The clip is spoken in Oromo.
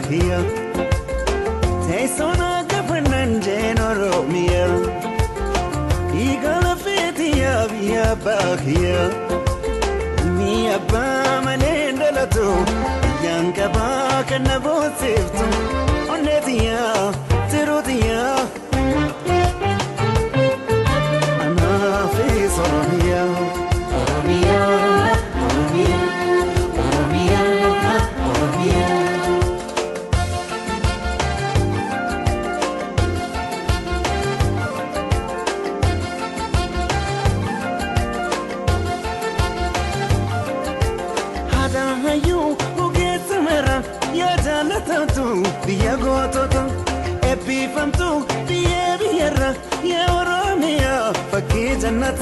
bakia Taysona gafanan jenoro mia Igala fetia via bakia Mia ba manenda lato Yanka ba kanabo siftu Onetia tirutia Anafi soromia Oromia Oromia Oromia Oromia You who gets a mirror, you're done be a go to a beef and two, be a beer, you're a mere for kids and not.